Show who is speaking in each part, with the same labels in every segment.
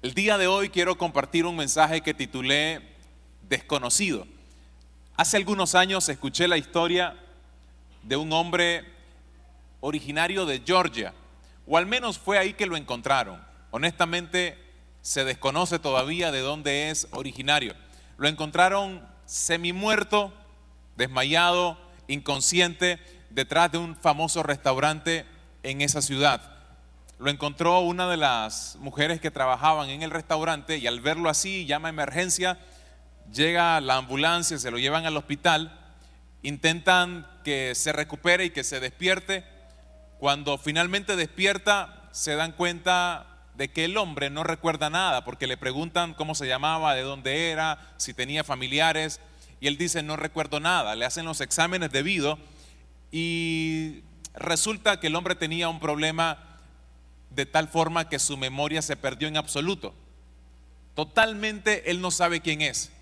Speaker 1: El día de hoy quiero compartir un mensaje que titulé Desconocido. Hace algunos años escuché la historia de un hombre originario de Georgia, o al menos fue ahí que lo encontraron. Honestamente, se desconoce todavía de dónde es originario. Lo encontraron semimuerto, desmayado, inconsciente, detrás de un famoso restaurante en esa ciudad. Lo encontró una de las mujeres que trabajaban en el restaurante y al verlo así, llama a emergencia, llega la ambulancia, se lo llevan al hospital, intentan que se recupere y que se despierte. Cuando finalmente despierta, se dan cuenta de que el hombre no recuerda nada, porque le preguntan cómo se llamaba, de dónde era, si tenía familiares, y él dice: no recuerdo nada. Le hacen los exámenes debidos y resulta que el hombre tenía un problema de tal forma que su memoria se perdió en absoluto. Totalmente él no sabe quién es,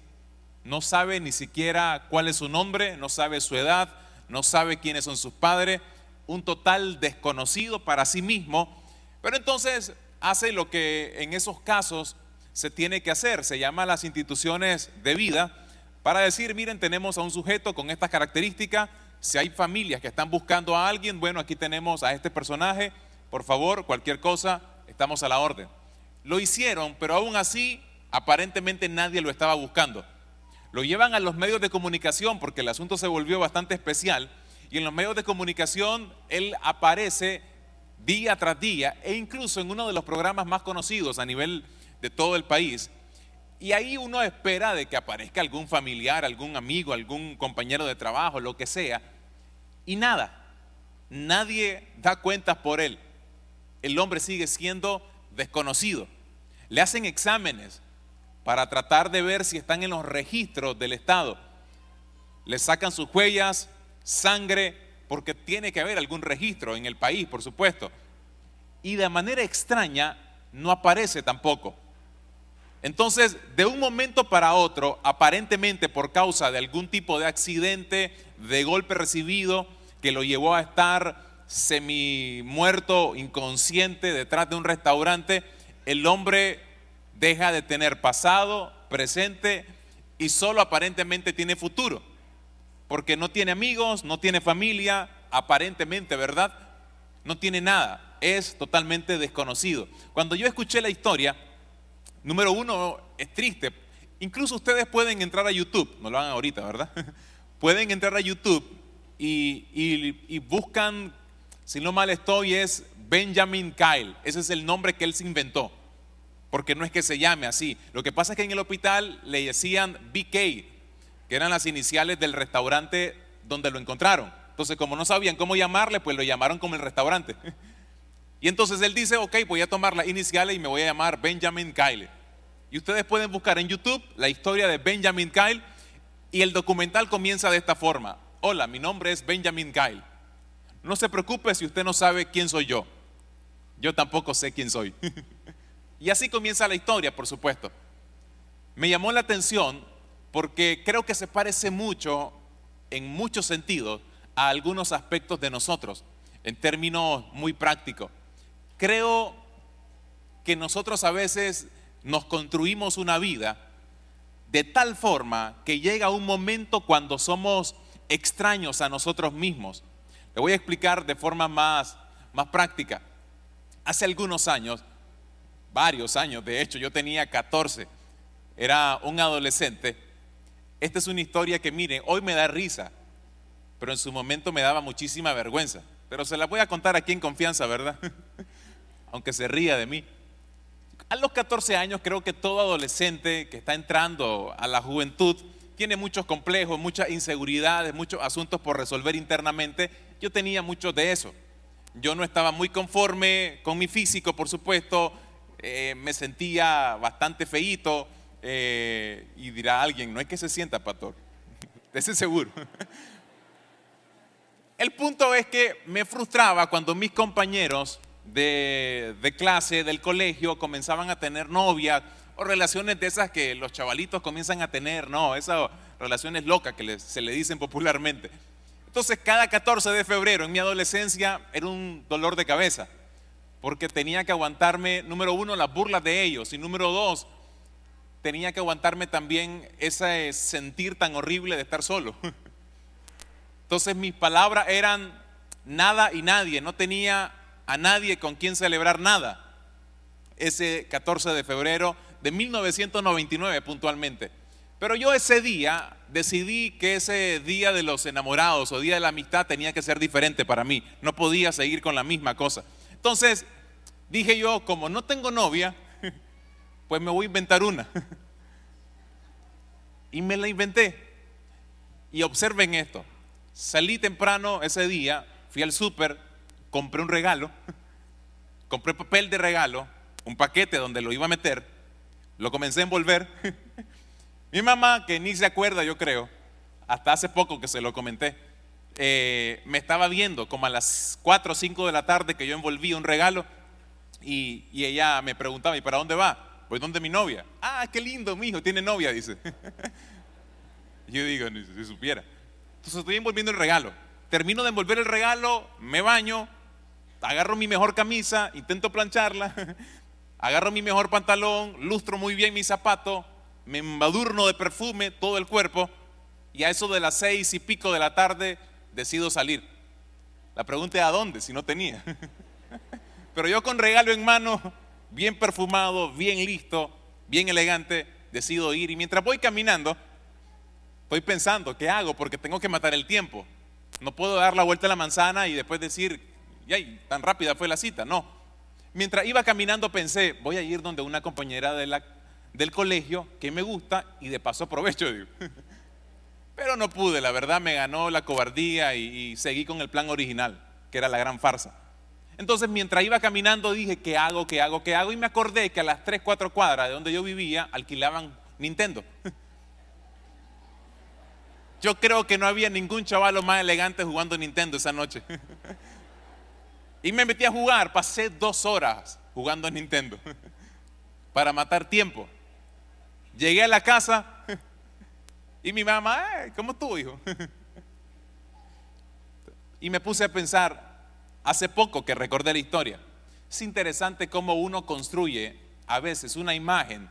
Speaker 1: no sabe ni siquiera cuál es su nombre, no sabe su edad, no sabe quiénes son sus padres, un total desconocido para sí mismo. Pero entonces hace lo que en esos casos se tiene que hacer, se llama a las instituciones de vida para decir: miren, tenemos a un sujeto con estas características, si hay familias que están buscando a alguien, bueno, aquí tenemos a este personaje, por favor, cualquier cosa, estamos a la orden. Lo hicieron, pero aún así, aparentemente nadie lo estaba buscando. Lo llevan a los medios de comunicación porque el asunto se volvió bastante especial, y en los medios de comunicación él aparece día tras día, e incluso en uno de los programas más conocidos a nivel de todo el país. Y ahí uno espera de que aparezca algún familiar, algún amigo, algún compañero de trabajo, lo que sea, y nada, nadie da cuentas por él. El hombre sigue siendo desconocido. Le hacen exámenes para tratar de ver si están en los registros del Estado. Le sacan sus huellas, sangre, porque tiene que haber algún registro en el país, por supuesto. Y de manera extraña no aparece tampoco. Entonces, de un momento para otro, aparentemente por causa de algún tipo de accidente, de golpe recibido, que lo llevó a estar semi muerto, inconsciente, detrás de un restaurante, el hombre deja de tener pasado, presente y solo aparentemente tiene futuro, porque no tiene amigos, no tiene familia, aparentemente, ¿verdad? No tiene nada, es totalmente desconocido. Cuando yo escuché la historia, número uno, es triste. Incluso ustedes pueden entrar a YouTube, no lo hagan ahorita, ¿verdad? Pueden entrar a YouTube y buscan, si no mal estoy, es Benjamin Kyle. Ese es el nombre que él se inventó, porque no es que se llame así. Lo que pasa es que en el hospital le decían BK, que eran las iniciales del restaurante donde lo encontraron. Entonces, como no sabían cómo llamarle, pues lo llamaron como el restaurante. Y entonces él dice: ok, voy a tomar las iniciales y me voy a llamar Benjamin Kyle. Y ustedes pueden buscar en YouTube la historia de Benjamin Kyle, y el documental comienza de esta forma: hola, mi nombre es Benjamin Kyle. No se preocupe si usted no sabe quién soy yo. Yo tampoco sé quién soy. Y así comienza la historia, por supuesto. Me llamó la atención porque creo que se parece mucho, en muchos sentidos, a algunos aspectos de nosotros, en términos muy prácticos. Creo que nosotros a veces nos construimos una vida de tal forma que llega un momento cuando somos extraños a nosotros mismos. Le voy a explicar de forma más práctica. Hace algunos años, varios años, de hecho, yo tenía 14, era un adolescente. Esta es una historia que, miren, hoy me da risa, pero en su momento me daba muchísima vergüenza. Pero se la voy a contar aquí en confianza, ¿verdad? Aunque se ría de mí. A los 14 años, creo que todo adolescente que está entrando a la juventud tiene muchos complejos, muchas inseguridades, muchos asuntos por resolver internamente. Yo tenía muchos de eso. Yo no estaba muy conforme con mi físico, por supuesto. Me sentía bastante feíto. Y dirá alguien: no es que se sienta, pastor. De ese seguro. El punto es que me frustraba cuando mis compañeros de clase, del colegio, comenzaban a tener novias o relaciones de esas que los chavalitos comienzan a tener, no, esas relaciones locas que se le dicen popularmente. Entonces, cada 14 de febrero en mi adolescencia era un dolor de cabeza, porque tenía que aguantarme, número uno, las burlas de ellos, y número dos, tenía que aguantarme también ese sentir tan horrible de estar solo. Entonces mis palabras eran nada y nadie, no tenía a nadie con quien celebrar nada. Ese 14 de febrero de 1999 puntualmente. Pero yo ese día decidí que ese día de los enamorados o día de la amistad tenía que ser diferente para mí. No podía seguir con la misma cosa. Entonces dije yo, como no tengo novia, pues me voy a inventar una. Y me la inventé. Y observen esto. Salí temprano ese día, fui al súper, compré un regalo, compré papel de regalo, un paquete donde lo iba a meter, lo comencé a envolver. Mi mamá, que ni se acuerda, yo creo, hasta hace poco que se lo comenté, me estaba viendo como a las 4 o 5 de la tarde que yo envolví un regalo y ella me preguntaba, ¿y para dónde va? Voy donde mi novia. Ah, qué lindo, mi hijo, tiene novia, dice. Yo digo, ni si supiera. Entonces estoy envolviendo el regalo. Termino de envolver el regalo, me baño, agarro mi mejor camisa, intento plancharla, agarro mi mejor pantalón, lustro muy bien mi zapato, me embadurno de perfume todo el cuerpo y a eso de las 6 y pico de la tarde decido salir. La pregunta es ¿a dónde? Si no tenía. Pero yo con regalo en mano, bien perfumado, bien listo, bien elegante, decido ir y mientras voy caminando, estoy pensando, ¿qué hago? Porque tengo que matar el tiempo. No puedo dar la vuelta a la manzana y después decir, ¡ay, tan rápida fue la cita! No. Mientras iba caminando pensé, voy a ir donde una compañera del colegio que me gusta y de paso aprovecho, digo. Pero no pude, la verdad me ganó la cobardía y seguí con el plan original, que era la gran farsa. Entonces mientras iba caminando dije, ¿qué hago? ¿Qué hago? ¿Qué hago? Y me acordé que a las 3, 4 cuadras de donde yo vivía alquilaban Nintendo. Yo creo que no había ningún chavalo más elegante jugando Nintendo esa noche. Y me metí a jugar, pasé 2 horas jugando a Nintendo para matar tiempo. Llegué a la casa y mi mamá, ¿cómo estuvo, hijo? Y me puse a pensar, hace poco que recordé la historia. Es interesante cómo uno construye a veces una imagen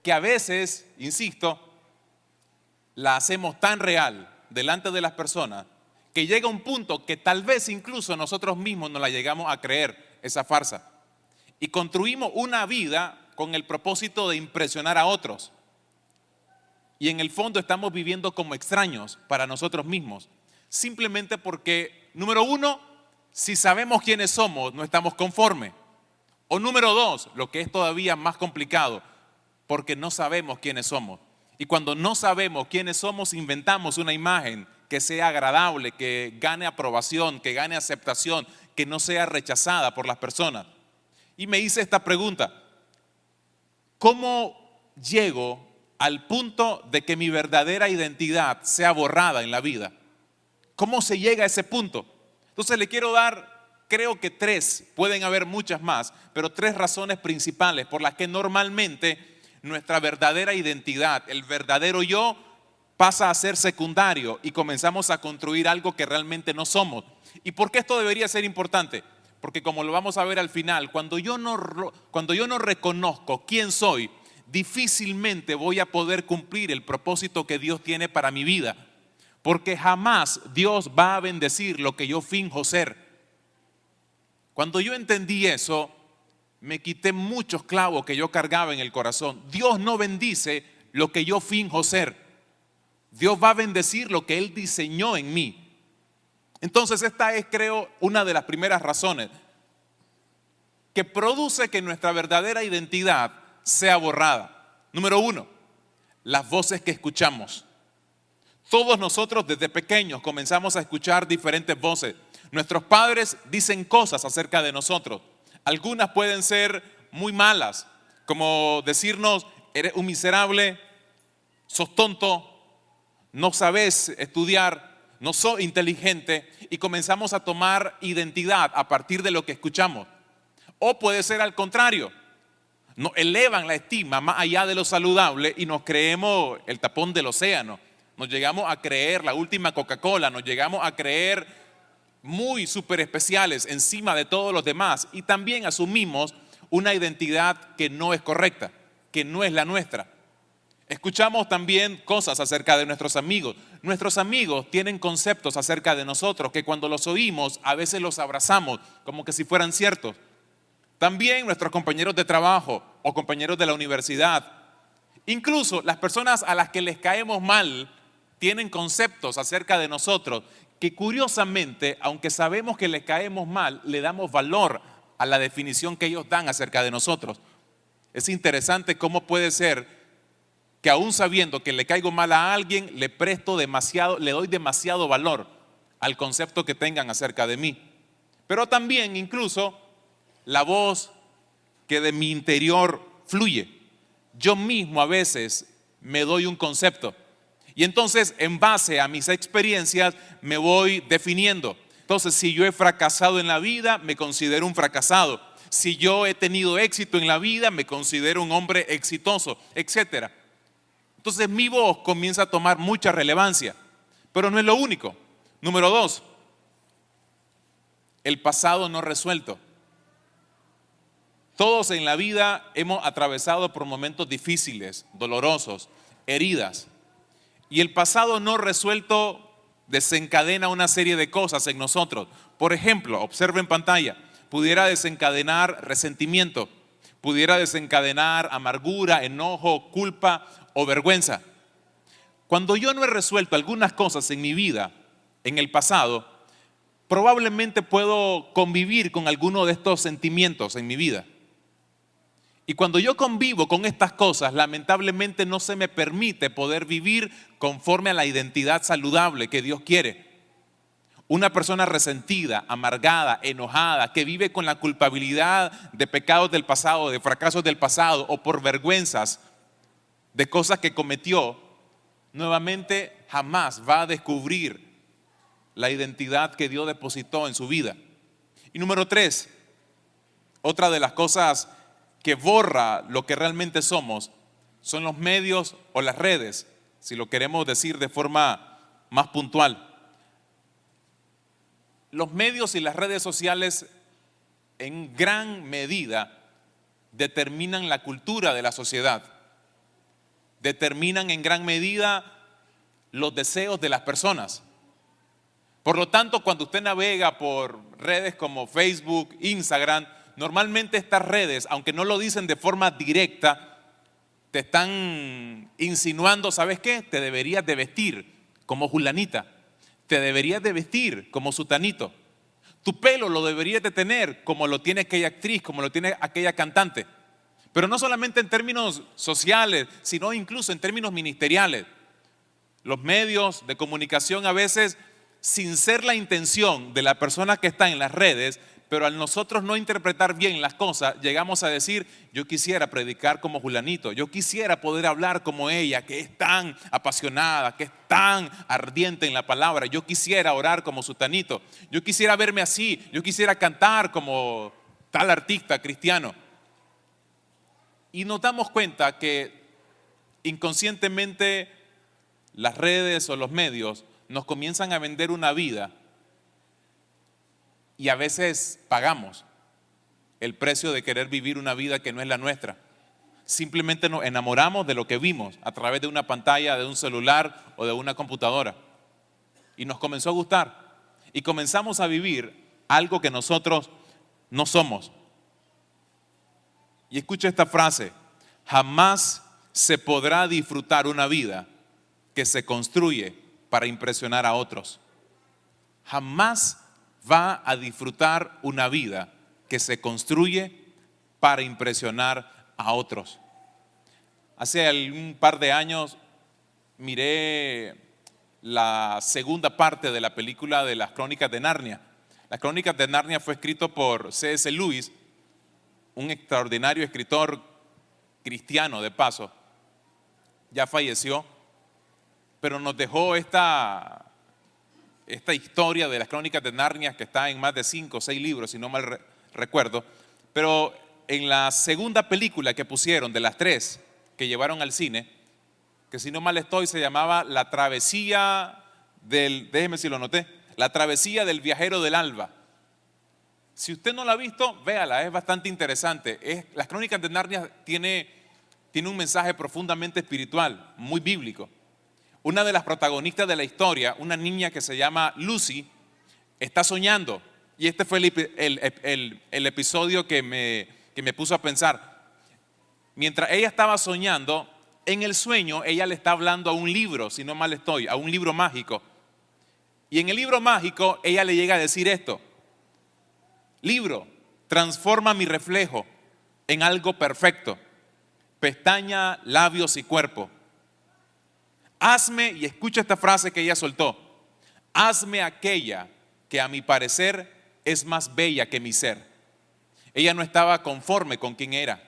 Speaker 1: que a veces, insisto, la hacemos tan real delante de las personas que llega un punto que tal vez incluso nosotros mismos no la llegamos a creer, esa farsa. Y construimos una vida con el propósito de impresionar a otros. Y en el fondo estamos viviendo como extraños para nosotros mismos. Simplemente porque, número uno, si sabemos quiénes somos, no estamos conformes. O número dos, lo que es todavía más complicado, porque no sabemos quiénes somos. Y cuando no sabemos quiénes somos, inventamos una imagen que sea agradable, que gane aprobación, que gane aceptación, que no sea rechazada por las personas. Y me hice esta pregunta: ¿cómo llego al punto de que mi verdadera identidad sea borrada en la vida? ¿Cómo se llega a ese punto? Entonces le quiero dar, creo que 3, pueden haber muchas más, pero 3 razones principales por las que normalmente nuestra verdadera identidad, el verdadero yo, pasa a ser secundario y comenzamos a construir algo que realmente no somos. ¿Y por qué esto debería ser importante? Porque como lo vamos a ver al final, cuando yo no reconozco quién soy, difícilmente voy a poder cumplir el propósito que Dios tiene para mi vida. Porque jamás Dios va a bendecir lo que yo finjo ser. Cuando yo entendí eso, me quité muchos clavos que yo cargaba en el corazón. Dios no bendice lo que yo finjo ser. Dios va a bendecir lo que Él diseñó en mí. Entonces esta es, creo, una de las primeras razones que produce que nuestra verdadera identidad sea borrada. Número 1, las voces que escuchamos. Todos nosotros desde pequeños comenzamos a escuchar diferentes voces. Nuestros padres dicen cosas acerca de nosotros. Algunas pueden ser muy malas, como decirnos, eres un miserable, sos tonto, no sabes estudiar, no sos inteligente, y comenzamos a tomar identidad a partir de lo que escuchamos. O puede ser al contrario, nos elevan la estima más allá de lo saludable y nos creemos el tapón del océano. Nos llegamos a creer la última Coca-Cola, nos llegamos a creer muy súper especiales encima de todos los demás y también asumimos una identidad que no es correcta, que no es la nuestra. Escuchamos también cosas acerca de nuestros amigos. Nuestros amigos tienen conceptos acerca de nosotros que cuando los oímos a veces los abrazamos como que si fueran ciertos. También nuestros compañeros de trabajo o compañeros de la universidad. Incluso las personas a las que les caemos mal tienen conceptos acerca de nosotros que curiosamente, aunque sabemos que les caemos mal, le damos valor a la definición que ellos dan acerca de nosotros. Es interesante cómo puede ser que aún sabiendo que le caigo mal a alguien, le doy demasiado valor al concepto que tengan acerca de mí. Pero también incluso la voz que de mi interior fluye. Yo mismo a veces me doy un concepto y entonces en base a mis experiencias me voy definiendo. Entonces si yo he fracasado en la vida, me considero un fracasado. Si yo he tenido éxito en la vida, me considero un hombre exitoso, etcétera. Entonces mi voz comienza a tomar mucha relevancia, pero no es lo único. Número 2, el pasado no resuelto. Todos en la vida hemos atravesado por momentos difíciles, dolorosos, heridas. Y el pasado no resuelto desencadena una serie de cosas en nosotros. Por ejemplo, observa en pantalla, pudiera desencadenar resentimiento, pudiera desencadenar amargura, enojo, culpa o vergüenza. Cuando yo no he resuelto algunas cosas en mi vida, en el pasado, probablemente puedo convivir con alguno de estos sentimientos en mi vida. Y cuando yo convivo con estas cosas, lamentablemente no se me permite poder vivir conforme a la identidad saludable que Dios quiere. Una persona resentida, amargada, enojada, que vive con la culpabilidad de pecados del pasado, de fracasos del pasado o por vergüenzas de cosas que cometió, nuevamente jamás va a descubrir la identidad que Dios depositó en su vida. Y número 3, otra de las cosas que borra lo que realmente somos son los medios o las redes, si lo queremos decir de forma más puntual. Los medios y las redes sociales en gran medida determinan la cultura de la sociedad, determinan en gran medida los deseos de las personas. Por lo tanto, cuando usted navega por redes como Facebook, Instagram, normalmente estas redes, aunque no lo dicen de forma directa, te están insinuando, ¿sabes qué? Te deberías de vestir como Julanita, te deberías de vestir como Sutanito, tu pelo lo deberías de tener como lo tiene aquella actriz, como lo tiene aquella cantante. Pero no solamente en términos sociales, sino incluso en términos ministeriales. Los medios de comunicación a veces, sin ser la intención de la persona que está en las redes, pero al nosotros no interpretar bien las cosas, llegamos a decir, yo quisiera predicar como Julanito, yo quisiera poder hablar como ella, que es tan apasionada, que es tan ardiente en la palabra, yo quisiera orar como Sutanito, yo quisiera verme así, yo quisiera cantar como tal artista cristiano. Y nos damos cuenta que inconscientemente las redes o los medios nos comienzan a vender una vida y a veces pagamos el precio de querer vivir una vida que no es la nuestra. Simplemente nos enamoramos de lo que vimos a través de una pantalla, de un celular o de una computadora. Y nos comenzó a gustar. Y comenzamos a vivir algo que nosotros no somos. Y escucha esta frase: jamás se podrá disfrutar una vida que se construye para impresionar a otros. Jamás va a disfrutar una vida que se construye para impresionar a otros. Hace un par de años miré la segunda parte de la película de las Crónicas de Narnia. Las Crónicas de Narnia fue escrito por C.S. Lewis, un extraordinario escritor cristiano de paso. Ya falleció, pero nos dejó esta historia de las Crónicas de Narnia, que está en más de 5 o 6 libros, si no mal recuerdo. Pero en la segunda película que pusieron, de las 3 que llevaron al cine, que si no mal estoy se llamaba La Travesía del, déjeme si lo noté, La travesía del viajero del alba. Si usted no la ha visto, véala, es bastante interesante. Las Crónicas de Narnia tiene un mensaje profundamente espiritual, muy bíblico. Una de las protagonistas de la historia, una niña que se llama Lucy, está soñando. Y este fue el episodio que me puso a pensar. Mientras ella estaba soñando, en el sueño ella le está hablando a un libro, si no mal estoy, a un libro mágico. Y en el libro mágico ella le llega a decir esto: libro, transforma mi reflejo en algo perfecto, pestaña, labios y cuerpo. Hazme, y escucha esta frase que ella soltó, hazme aquella que a mi parecer es más bella que mi ser. Ella no estaba conforme con quien era.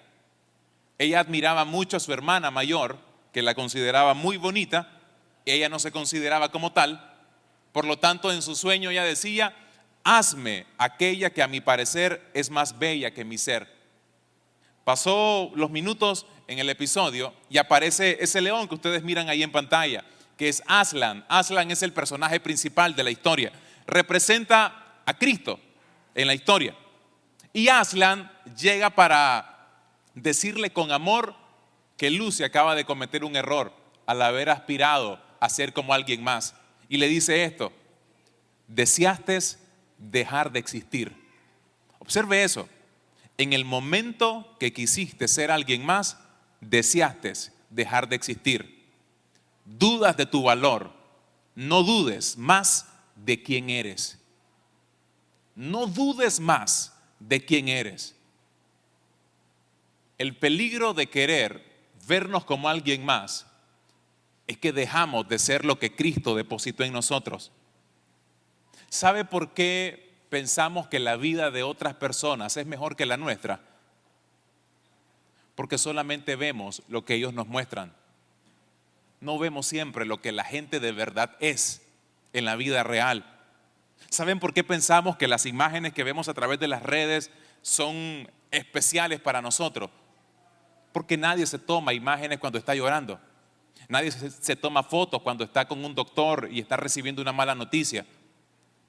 Speaker 1: Ella admiraba mucho a su hermana mayor, que la consideraba muy bonita. Ella no se consideraba como tal. Por lo tanto, en su sueño ella decía: hazme aquella que a mi parecer es más bella que mi ser. Pasó los minutos en el episodio y aparece ese león que ustedes miran ahí en pantalla, que es Aslan. Aslan es el personaje principal de la historia. Representa a Cristo en la historia. Y Aslan llega para decirle con amor que Lucy acaba de cometer un error al haber aspirado a ser como alguien más. Y le dice esto: deseaste dejar de existir. Observe eso. En el momento que quisiste ser alguien más, deseaste dejar de existir. Dudas de tu valor. No dudes más de quién eres. No dudes más de quién eres. El peligro de querer vernos como alguien más es que dejamos de ser lo que Cristo depositó en nosotros. ¿Sabe por qué pensamos que la vida de otras personas es mejor que la nuestra? Porque solamente vemos lo que ellos nos muestran. No vemos siempre lo que la gente de verdad es en la vida real. ¿Saben por qué pensamos que las imágenes que vemos a través de las redes son especiales para nosotros? Porque nadie se toma imágenes cuando está llorando. Nadie se toma fotos cuando está con un doctor y está recibiendo una mala noticia.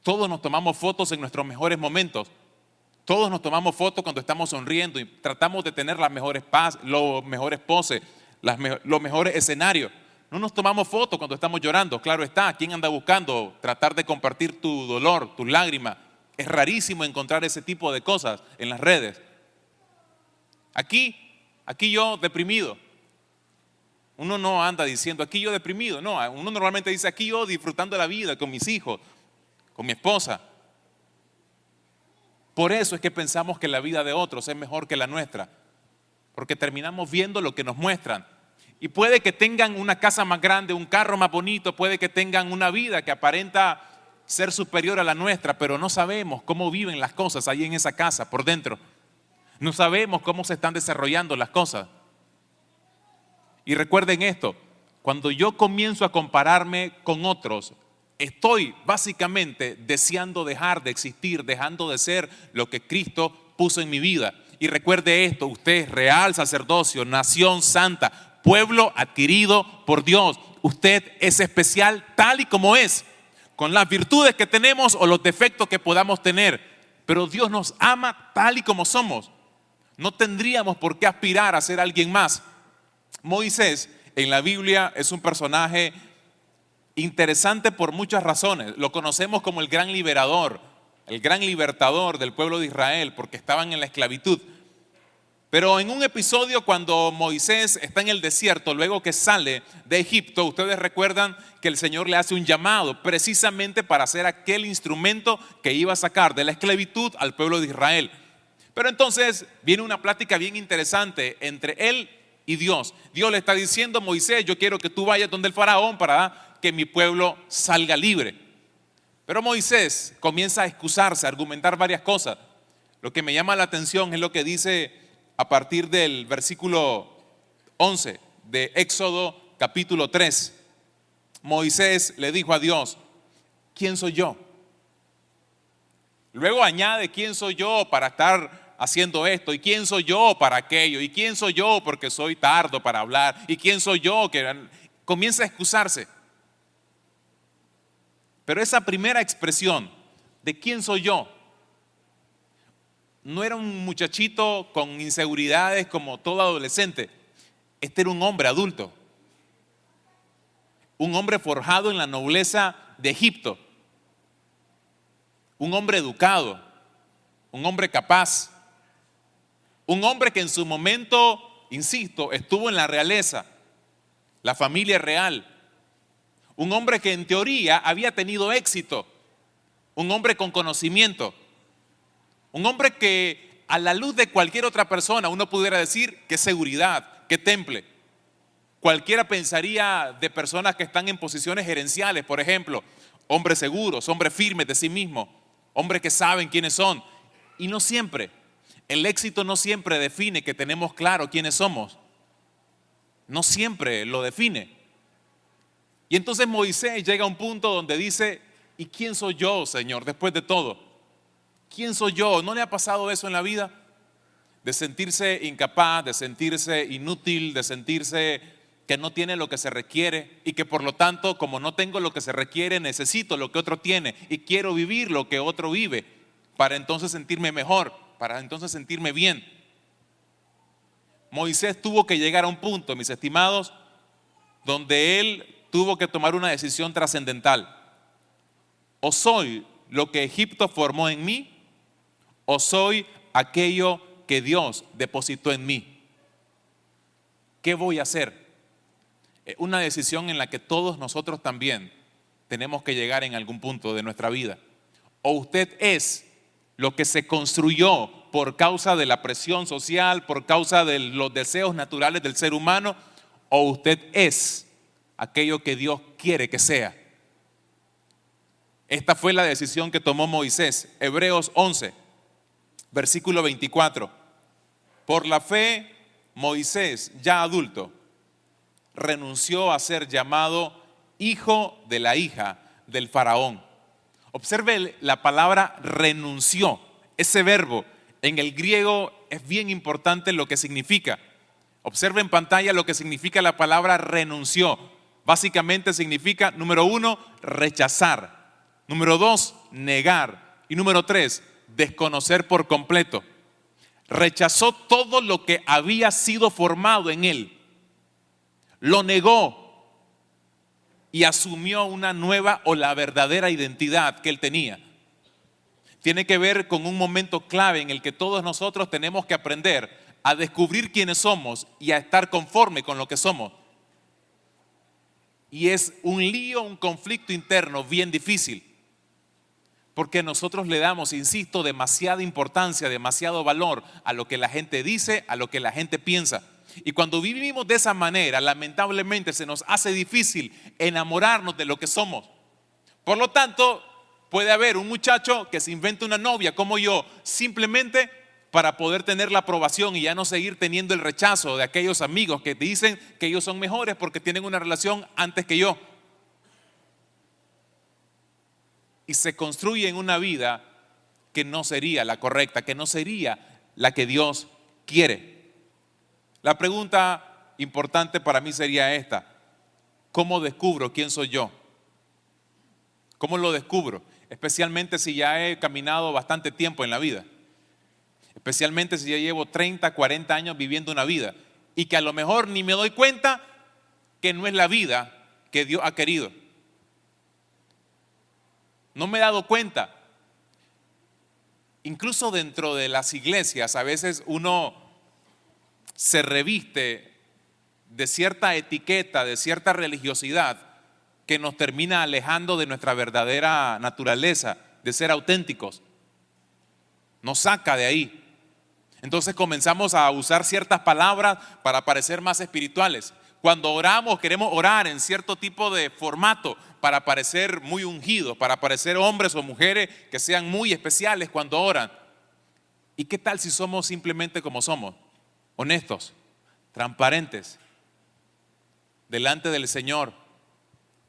Speaker 1: Todos nos tomamos fotos en nuestros mejores momentos. Todos nos tomamos fotos cuando estamos sonriendo y tratamos de tener las mejores poses, los mejores escenarios. No nos tomamos fotos cuando estamos llorando. Claro está, ¿quién anda buscando tratar de compartir tu dolor, tus lágrimas? Es rarísimo encontrar ese tipo de cosas en las redes. Aquí yo deprimido. Uno no anda diciendo aquí yo deprimido. No, uno normalmente dice aquí yo disfrutando la vida con mis hijos, con mi esposa. Por eso es que pensamos que la vida de otros es mejor que la nuestra. Porque terminamos viendo lo que nos muestran. Y puede que tengan una casa más grande, un carro más bonito, puede que tengan una vida que aparenta ser superior a la nuestra, pero no sabemos cómo viven las cosas ahí en esa casa, por dentro. No sabemos cómo se están desarrollando las cosas. Y recuerden esto, cuando yo comienzo a compararme con otros, estoy básicamente deseando dejar de existir, dejando de ser lo que Cristo puso en mi vida. Y recuerde esto, usted es real sacerdocio, nación santa, pueblo adquirido por Dios. Usted es especial tal y como es, con las virtudes que tenemos o los defectos que podamos tener. Pero Dios nos ama tal y como somos. No tendríamos por qué aspirar a ser alguien más. Moisés en la Biblia es un personaje interesante por muchas razones. Lo conocemos como el gran liberador, el gran libertador del pueblo de Israel, porque estaban en la esclavitud. Pero en un episodio cuando Moisés está en el desierto, luego que sale de Egipto, ustedes recuerdan que el Señor le hace un llamado precisamente para ser aquel instrumento que iba a sacar de la esclavitud al pueblo de Israel. Pero entonces viene una plática bien interesante entre él y Dios. Dios le está diciendo: Moisés, yo quiero que tú vayas donde el faraón para que mi pueblo salga libre. Pero Moisés comienza a excusarse, a argumentar varias cosas. Lo que me llama la atención es lo que dice a partir del versículo 11 de Éxodo capítulo 3. Moisés le dijo a Dios: ¿quién soy yo? Luego añade: ¿quién soy yo para estar haciendo esto? ¿Y quién soy yo para aquello? ¿Y quién soy yo porque soy tardo para hablar? ¿Y quién soy yo? Que comienza a excusarse. Pero esa primera expresión de quién soy yo, no era un muchachito con inseguridades como todo adolescente. Este era un hombre adulto, un hombre forjado en la nobleza de Egipto, un hombre educado, un hombre capaz, un hombre que en su momento, insisto, estuvo en la realeza, la familia real, un hombre que en teoría había tenido éxito, un hombre con conocimiento, un hombre que a la luz de cualquier otra persona uno pudiera decir qué seguridad, qué temple. Cualquiera pensaría de personas que están en posiciones gerenciales, por ejemplo, hombres seguros, hombres firmes de sí mismos, hombres que saben quiénes son. Y no siempre, el éxito no siempre define que tenemos claro quiénes somos. No siempre lo define. Y entonces Moisés llega a un punto donde dice, ¿y quién soy yo, Señor, después de todo? ¿Quién soy yo? ¿No le ha pasado eso en la vida? De sentirse incapaz, de sentirse inútil, de sentirse que no tiene lo que se requiere y que por lo tanto, como no tengo lo que se requiere, necesito lo que otro tiene y quiero vivir lo que otro vive para entonces sentirme mejor, para entonces sentirme bien. Moisés tuvo que llegar a un punto, mis estimados, donde él tuvo que tomar una decisión trascendental. O soy lo que Egipto formó en mí, o soy aquello que Dios depositó en mí. ¿Qué voy a hacer? Una decisión en la que todos nosotros también tenemos que llegar en algún punto de nuestra vida. O usted es lo que se construyó por causa de la presión social, por causa de los deseos naturales del ser humano, o usted es aquello que Dios quiere que sea. Esta fue la decisión que tomó Moisés. Hebreos 11, versículo 24. Por la fe, Moisés, ya adulto, renunció a ser llamado hijo de la hija del faraón. Observe la palabra renunció. Ese verbo en el griego es bien importante lo que significa. Observe en pantalla lo que significa la palabra renunció. Básicamente significa, número 1, rechazar. Número 2, negar. Y número 3, desconocer por completo. Rechazó todo lo que había sido formado en él. Lo negó y asumió una nueva o la verdadera identidad que él tenía. Tiene que ver con un momento clave en el que todos nosotros tenemos que aprender a descubrir quiénes somos y a estar conforme con lo que somos. Y es un lío, un conflicto interno bien difícil, porque nosotros le damos, insisto, demasiada importancia, demasiado valor a lo que la gente dice, a lo que la gente piensa. Y cuando vivimos de esa manera, lamentablemente se nos hace difícil enamorarnos de lo que somos. Por lo tanto, puede haber un muchacho que se invente una novia como yo, simplemente para poder tener la aprobación y ya no seguir teniendo el rechazo de aquellos amigos que dicen que ellos son mejores porque tienen una relación antes que yo. Y se construye en una vida que no sería la correcta, que no sería la que Dios quiere. La pregunta importante para mí sería esta: ¿cómo descubro quién soy yo? ¿Cómo lo descubro? Especialmente si ya he caminado bastante tiempo en la vida. Especialmente si ya llevo 30, 40 años viviendo una vida y que a lo mejor ni me doy cuenta que no es la vida que Dios ha querido. No me he dado cuenta. Incluso dentro de las iglesias a veces uno se reviste de cierta etiqueta, de cierta religiosidad que nos termina alejando de nuestra verdadera naturaleza, de ser auténticos. Nos saca de ahí. Entonces comenzamos a usar ciertas palabras para parecer más espirituales. Cuando oramos, queremos orar en cierto tipo de formato para parecer muy ungidos, para parecer hombres o mujeres que sean muy especiales cuando oran. ¿Y qué tal si somos simplemente como somos? Honestos, transparentes, delante del Señor,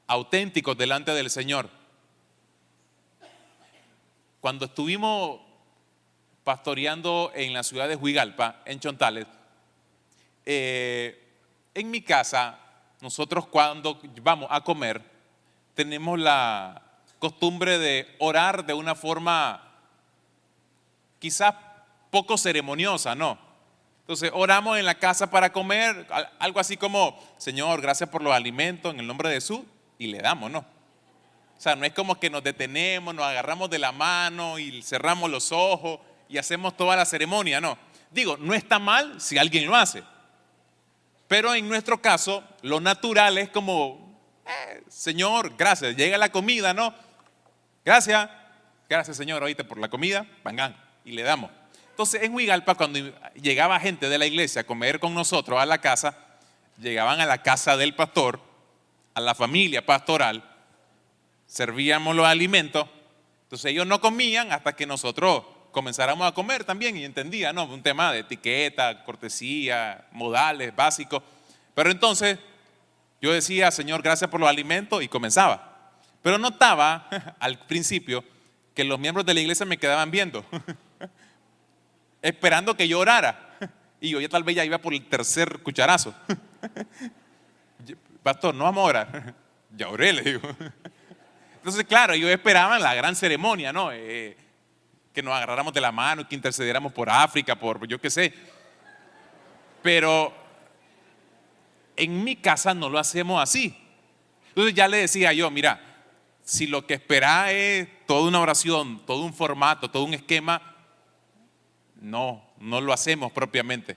Speaker 1: auténticos delante del Señor. Cuando estuvimos pastoreando en la ciudad de Huigalpa, en Chontales, en mi casa, nosotros cuando vamos a comer, tenemos la costumbre de orar de una forma quizás poco ceremoniosa, ¿no? Entonces oramos en la casa para comer, algo así como, Señor, gracias por los alimentos en el nombre de Jesús, y le damos, ¿no? O sea, no es como que nos detenemos, nos agarramos de la mano y cerramos los ojos y hacemos toda la ceremonia, no. Digo, no está mal si alguien lo hace, pero en nuestro caso, lo natural es como, Señor, gracias, llega la comida, ¿no? Gracias Señor, oíste por la comida, vengan, y le damos. Entonces en Huigalpa, cuando llegaba gente de la iglesia a comer con nosotros a la casa, llegaban a la casa del pastor, a la familia pastoral, servíamos los alimentos, entonces ellos no comían hasta que nosotros comenzáramos a comer también, y entendía, ¿no? Un tema de etiqueta, cortesía, modales básicos, pero entonces yo decía, Señor, gracias por los alimentos, y comenzaba. Pero notaba al principio que los miembros de la iglesia me quedaban viendo, esperando que yo orara. Y yo ya tal vez ya iba por el tercer cucharazo. Pastor, no vamos a orar. Ya oré, le digo. Entonces, claro, ellos esperaban la gran ceremonia, ¿no? Que nos agarráramos de la mano, que intercediéramos por África, por yo qué sé. Pero en mi casa no lo hacemos así. Entonces ya le decía yo, mira, si lo que espera es toda una oración, todo un formato, todo un esquema, no lo hacemos propiamente.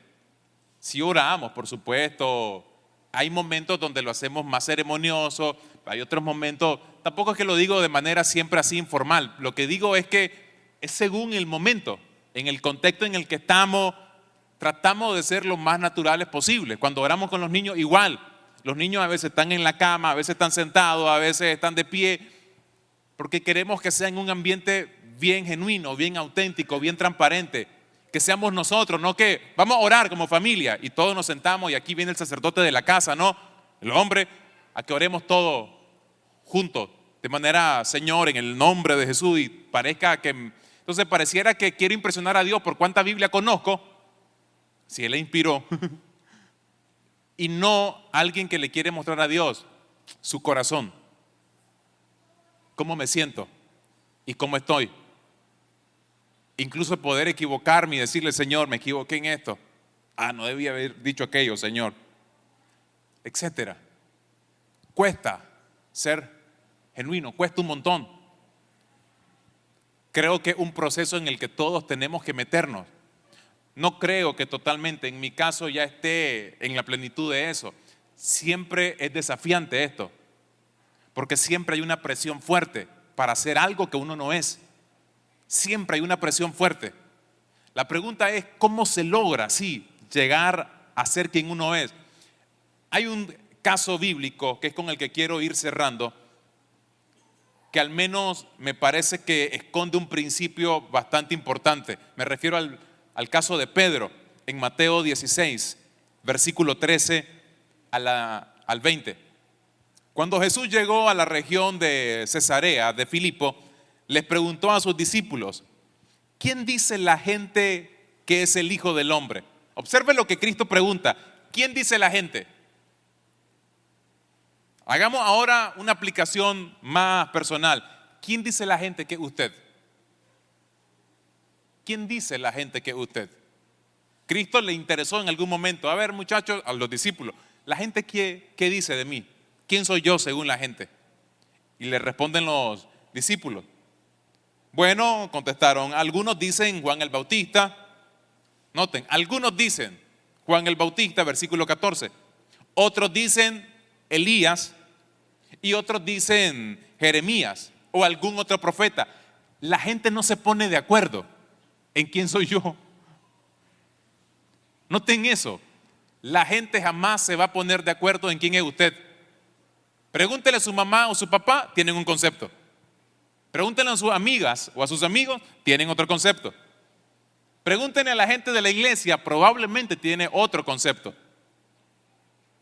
Speaker 1: Si oramos, por supuesto, hay momentos donde lo hacemos más ceremonioso, hay otros momentos, tampoco es que lo digo de manera siempre así informal, lo que digo es que es según el momento, en el contexto en el que estamos, tratamos de ser lo más naturales posible. Cuando oramos con los niños, igual, los niños a veces están en la cama, a veces están sentados, a veces están de pie, porque queremos que sea en un ambiente bien genuino, bien auténtico, bien transparente, que seamos nosotros, no que vamos a orar como familia y todos nos sentamos y aquí viene el sacerdote de la casa, no, el hombre, a que oremos todos juntos, de manera, Señor, en el nombre de Jesús, y parezca que, entonces pareciera que quiero impresionar a Dios por cuánta Biblia conozco, si Él le inspiró, y no alguien que le quiere mostrar a Dios su corazón, cómo me siento y cómo estoy. Incluso poder equivocarme y decirle, Señor, me equivoqué en esto. No debía haber dicho aquello, Señor. Etcétera. Cuesta ser genuino, cuesta un montón. Creo que es un proceso en el que todos tenemos que meternos. No creo que totalmente, en mi caso, ya esté en la plenitud de eso. Siempre es desafiante esto, porque siempre hay una presión fuerte para hacer algo que uno no es. Siempre hay una presión fuerte. La pregunta es, ¿cómo se logra así llegar a ser quien uno es? Hay un caso bíblico que es con el que quiero ir cerrando, que al menos me parece que esconde un principio bastante importante. Me refiero al caso de Pedro en Mateo 16, versículo 13 al 20. Cuando Jesús llegó a la región de Cesarea de Filipo, les preguntó a sus discípulos, ¿quién dice la gente que es el Hijo del Hombre? Observe lo que Cristo pregunta, ¿quién dice la gente? Hagamos ahora una aplicación más personal. ¿Quién dice la gente que es usted? ¿Quién dice la gente que es usted? Cristo le interesó en algún momento, a ver muchachos, a los discípulos, ¿la gente qué dice de mí? ¿Quién soy yo según la gente? Y le responden los discípulos. Bueno, contestaron, algunos dicen Juan el Bautista. Noten, algunos dicen Juan el Bautista, versículo 14. Otros dicen Elías y otros dicen Jeremías o algún otro profeta. La gente no se pone de acuerdo en quién soy yo. Noten eso. La gente jamás se va a poner de acuerdo en quién es usted. Pregúntele a su mamá o su papá, tienen un concepto. Pregúntenle a sus amigas o a sus amigos, tienen otro concepto. Pregúntenle a la gente de la iglesia, probablemente tiene otro concepto.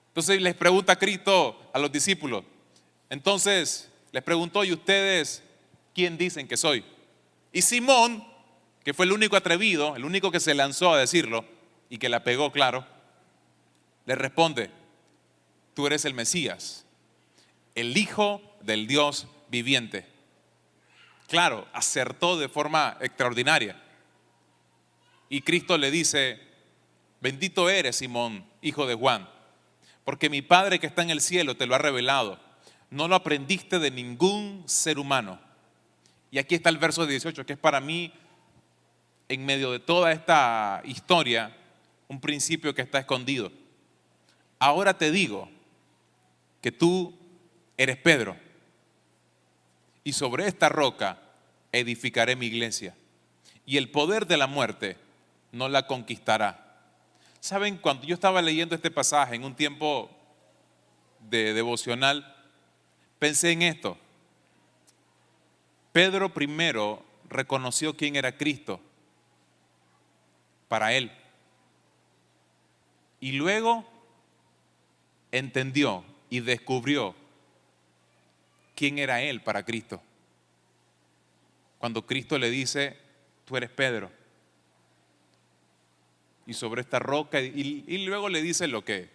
Speaker 1: Entonces les pregunta Cristo a los discípulos. Entonces les preguntó, ¿y ustedes quién dicen que soy? Y Simón, que fue el único atrevido, el único que se lanzó a decirlo y que la pegó, claro, le responde, tú eres el Mesías, el Hijo del Dios viviente. claro, acertó de forma extraordinaria. Y Cristo le dice: bendito eres, Simón, hijo de Juan, porque mi Padre que está en el cielo te lo ha revelado. No lo aprendiste de ningún ser humano. Y aquí está el verso 18, que es para mí, en medio de toda esta historia, un principio que está escondido. Ahora te digo que tú eres Pedro, y sobre esta roca edificaré mi iglesia, y el poder de la muerte no la conquistará. ¿Saben? Cuando yo estaba leyendo este pasaje en un tiempo de devocional, pensé en esto. Pedro primero reconoció quién era Cristo para él, y luego entendió y descubrió quién era él para Cristo. Cuando Cristo le dice: tú eres Pedro, y sobre esta roca, y luego le dice lo que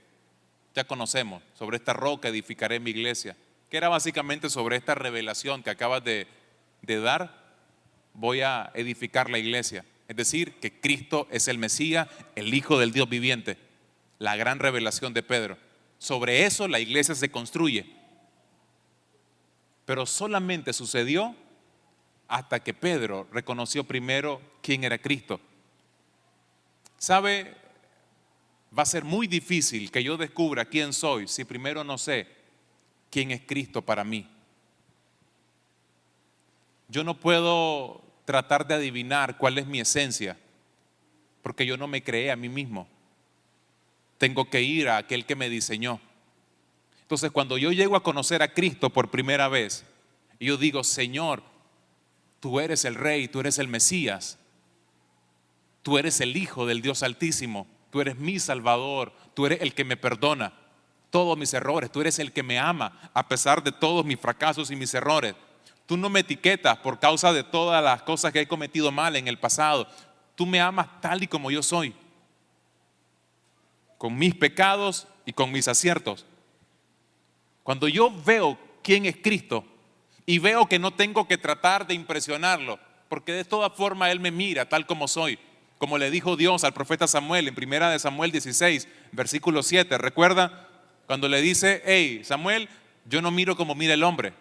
Speaker 1: ya conocemos: sobre esta roca edificaré mi iglesia, que era básicamente sobre esta revelación que acabas de dar, voy a edificar la iglesia. Es decir, que Cristo es el Mesías, el Hijo del Dios viviente, la gran revelación de Pedro. Sobre eso la iglesia se construye. Pero solamente sucedió hasta que Pedro reconoció primero quién era Cristo. ¿Sabe? Va a ser muy difícil que yo descubra quién soy si primero no sé quién es Cristo para mí. Yo no puedo tratar de adivinar cuál es mi esencia, porque yo no me creé a mí mismo. Tengo que ir a aquel que me diseñó. Entonces, cuando yo llego a conocer a Cristo por primera vez, yo digo: Señor, tú eres el Rey, tú eres el Mesías, tú eres el Hijo del Dios Altísimo, tú eres mi Salvador, tú eres el que me perdona todos mis errores, tú eres el que me ama a pesar de todos mis fracasos y mis errores. Tú no me etiquetas por causa de todas las cosas que he cometido mal en el pasado. Tú me amas tal y como yo soy, con mis pecados y con mis aciertos. Cuando yo veo quién es Cristo y veo que no tengo que tratar de impresionarlo, porque de toda forma Él me mira tal como soy, como le dijo Dios al profeta Samuel en 1 Samuel 16, versículo 7. ¿Recuerda? Cuando le dice: hey, Samuel, yo no miro como mira el hombre,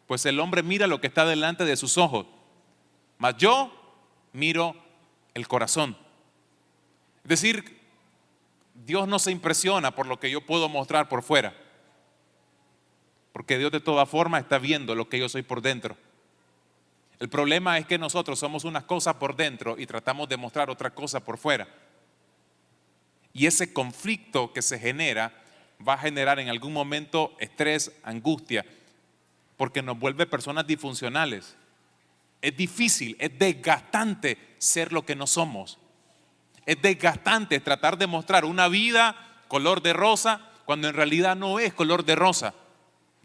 Speaker 1: pues el hombre mira lo que está delante de sus ojos, mas yo miro el corazón. Es decir, Dios no se impresiona por lo que yo puedo mostrar por fuera, porque Dios de toda forma está viendo lo que yo soy por dentro. El problema es que nosotros somos unas cosas por dentro y tratamos de mostrar otra cosa por fuera. Y ese conflicto que se genera va a generar en algún momento estrés, angustia, porque nos vuelve personas disfuncionales. Es difícil, es desgastante ser lo que no somos. Es desgastante tratar de mostrar una vida color de rosa cuando en realidad no es color de rosa.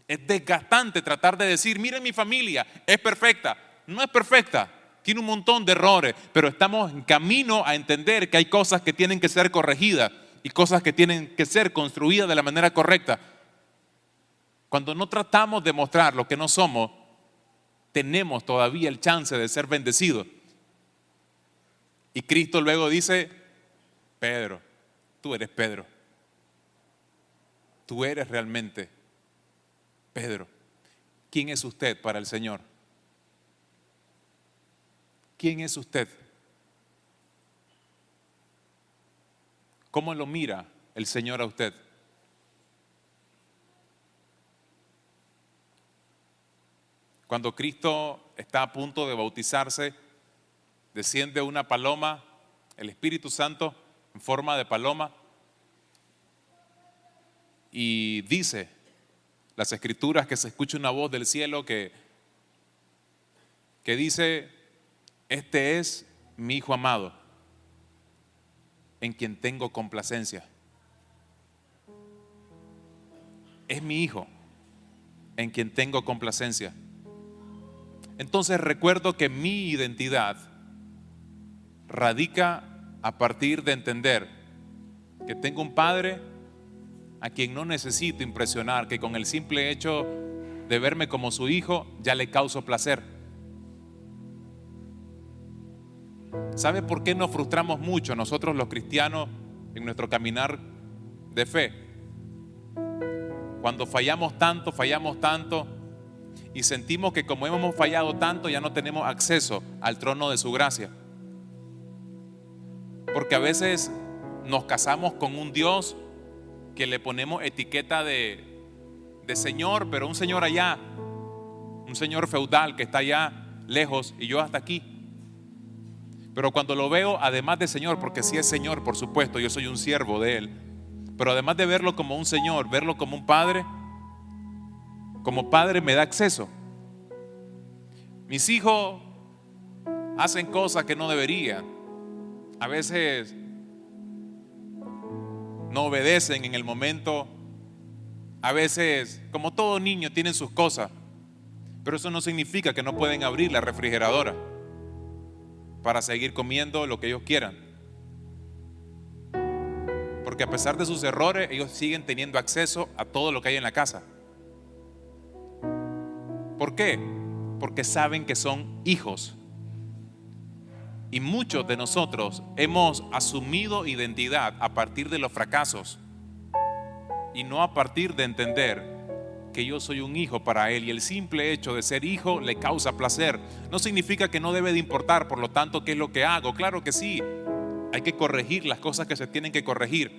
Speaker 1: Es desgastante tratar de decir: miren, mi familia es perfecta. No es perfecta, tiene un montón de errores, pero estamos en camino a entender que hay cosas que tienen que ser corregidas y cosas que tienen que ser construidas de la manera correcta. Cuando no tratamos de mostrar lo que no somos, tenemos todavía el chance de ser bendecidos. Y Cristo luego dice: Pedro, tú eres Pedro. Tú eres realmente Pedro. ¿Quién es usted para el Señor? ¿Quién es usted? ¿Cómo lo mira el Señor a usted? Cuando Cristo está a punto de bautizarse, desciende una paloma, el Espíritu Santo en forma de paloma, y dice las Escrituras que se escucha una voz del cielo que dice: este es mi Hijo amado, en quien tengo complacencia. Es mi Hijo, en quien tengo complacencia. Entonces recuerdo que mi identidad radica a partir de entender que tengo un Padre a quien no necesito impresionar, que con el simple hecho de verme como su hijo ya le causo placer. ¿Sabe por qué nos frustramos mucho nosotros los cristianos en nuestro caminar de fe? Cuando fallamos tanto y sentimos que como hemos fallado tanto ya no tenemos acceso al trono de su gracia. Porque a veces nos casamos con un Dios que le ponemos etiqueta de Señor, pero un Señor allá, un Señor feudal que está allá lejos y yo hasta aquí. Pero cuando lo veo, además de Señor, porque sí es Señor, por supuesto, yo soy un siervo de Él, pero además de verlo como un Señor, verlo como un Padre, como Padre me da acceso. Mis hijos hacen cosas que no deberían. A veces no obedecen en el momento. A veces, como todo niño, tienen sus cosas. Pero eso no significa que no pueden abrir la refrigeradora para seguir comiendo lo que ellos quieran. Porque a pesar de sus errores, ellos siguen teniendo acceso a todo lo que hay en la casa. ¿Por qué? Porque saben que son hijos. Y muchos de nosotros hemos asumido identidad a partir de los fracasos y no a partir de entender que yo soy un hijo para Él, y el simple hecho de ser hijo le causa placer. No significa que no debe de importar, por lo tanto, qué es lo que hago. Claro que sí, hay que corregir las cosas que se tienen que corregir,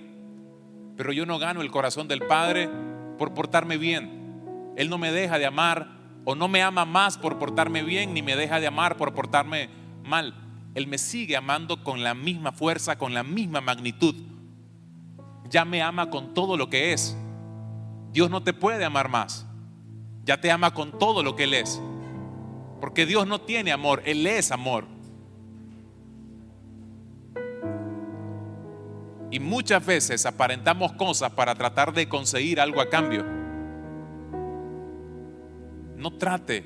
Speaker 1: pero yo no gano el corazón del Padre por portarme bien. Él no me deja de amar, o no me ama más por portarme bien, ni me deja de amar por portarme mal. Él me sigue amando con la misma fuerza, con la misma magnitud. Ya me ama con todo lo que es. Dios no te puede amar más. Ya te ama con todo lo que Él es. Porque Dios no tiene amor, Él es amor. Y muchas veces aparentamos cosas para tratar de conseguir algo a cambio. No trate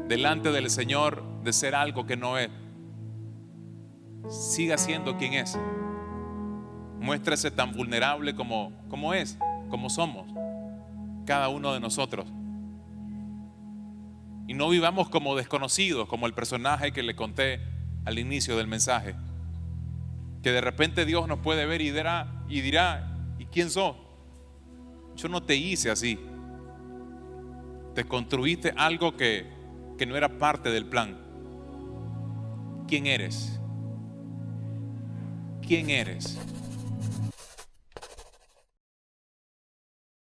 Speaker 1: delante del Señor de ser algo que no es. Siga siendo quien es. Muéstrese tan vulnerable como es, como somos cada uno de nosotros. Y no vivamos como desconocidos, como el personaje que le conté al inicio del mensaje, que de repente Dios nos puede ver y dirá, ¿y quién sos? Yo no te hice así. Te construiste algo que no era parte del plan. ¿Quién eres? ¿Quién eres?